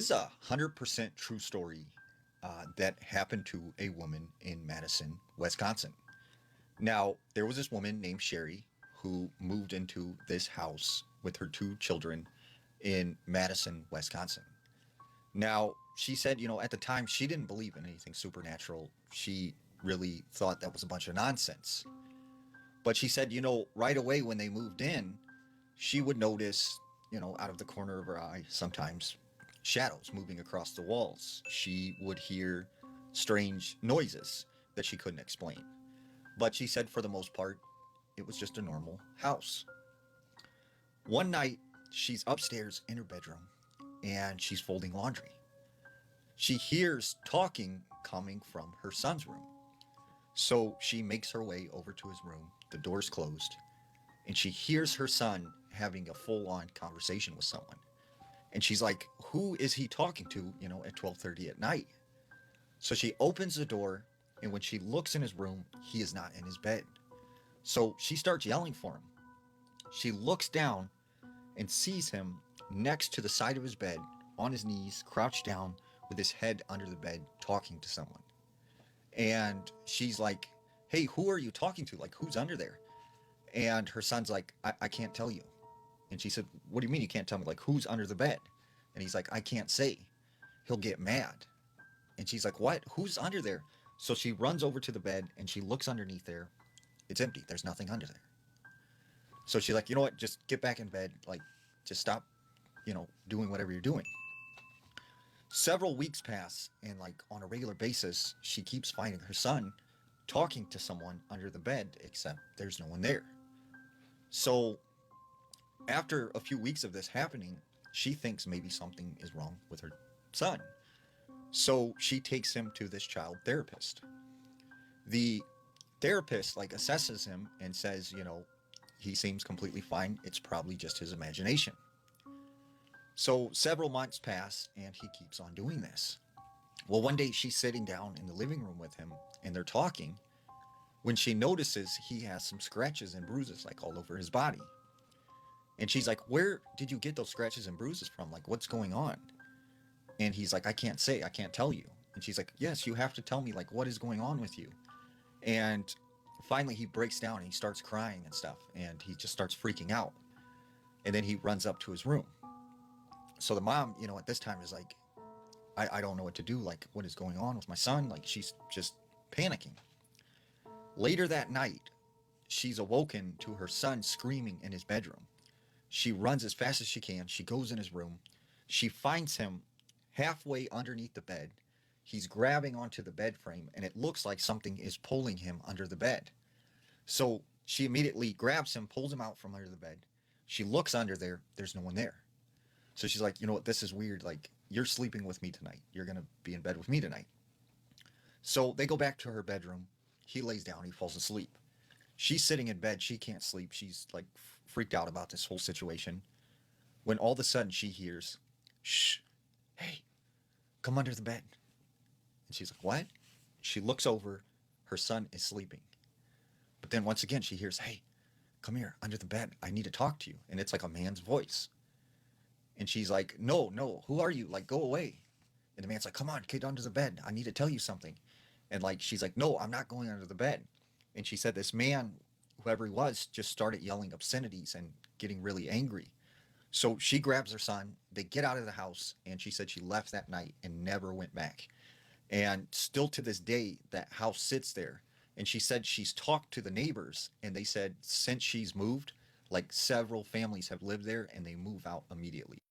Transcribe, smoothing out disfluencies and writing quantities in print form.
This is a 100% true story that happened to a woman in Madison, Wisconsin. Now, there was this woman named Sherry who moved into this house with her two children in Madison, Wisconsin. Now, she said, at the time, she didn't believe in anything supernatural. She really thought that was a bunch of nonsense. But she said, right away when they moved in, she would notice, out of the corner of her eye, sometimes shadows moving across the walls. She would hear strange noises that she couldn't explain. But she said for the most part, it was just a normal house. One night, she's upstairs in her bedroom and she's folding laundry. She hears talking coming from her son's room. So she makes her way over to his room. The door's closed, and she hears her son having a full-on conversation with someone. And she's like, "Who is he talking to, at 12:30 at night?" So she opens the door, and when she looks in his room, he is not in his bed. So she starts yelling for him. She looks down and sees him next to the side of his bed, on his knees, crouched down with his head under the bed, talking to someone. And she's like, "Hey, who are you talking to? Like, who's under there?" And her son's like, I can't tell you. And she said, "What do you mean you can't tell me? Like, who's under the bed?" And he's like, "I can't say. He'll get mad." And she's like, "What? Who's under there?" So she runs over to the bed and she looks underneath there. It's empty. There's nothing under there. So she's like, "You know what? Just get back in bed. Like, just stop, doing whatever you're doing." Several weeks pass, and like on a regular basis, she keeps finding her son talking to someone under the bed, except there's no one there. So after a few weeks of this happening, she thinks maybe something is wrong with her son. So she takes him to this child therapist. The therapist like assesses him and says, he seems completely fine. It's probably just his imagination. So several months pass and he keeps on doing this. Well, one day she's sitting down in the living room with him and they're talking when she notices he has some scratches and bruises like all over his body. And she's like, "Where did you get those scratches and bruises from? Like, what's going on?" And he's like, "I can't say, I can't tell you." And she's like, "Yes, you have to tell me, like, what is going on with you?" And finally he breaks down and he starts crying and stuff. And he just starts freaking out. And then he runs up to his room. So the mom, at this time is like, I don't know what to do. Like, what is going on with my son? Like, she's just panicking. Later that night, she's awoken to her son screaming in his bedroom. She runs as fast as she can. She goes in his room. She finds him halfway underneath the bed. He's grabbing onto the bed frame, and it looks like something is pulling him under the bed. So she immediately grabs him, pulls him out from under the bed. She looks under there. There's no one there. So she's like, "You know what? This is weird. Like, you're sleeping with me tonight. You're going to be in bed with me tonight." So they go back to her bedroom. He lays down. He falls asleep. She's sitting in bed. She can't sleep. She's like freaked out about this whole situation. When all of a sudden she hears, "Shh, hey, come under the bed." And she's like, "What?" She looks over. Her son is sleeping. But then once again she hears, "Hey, come here under the bed. I need to talk to you." And it's like a man's voice. And she's like, "No, no, who are you? Like, go away." And the man's like, "Come on, get under the bed. I need to tell you something." And like, she's like, "No, I'm not going under the bed." And she said this man, whoever he was, just started yelling obscenities and getting really angry. So she grabs her son. They get out of the house. And she said she left that night and never went back. And still to this day, that house sits there. And she said she's talked to the neighbors. And they said since she's moved, like several families have lived there and they move out immediately.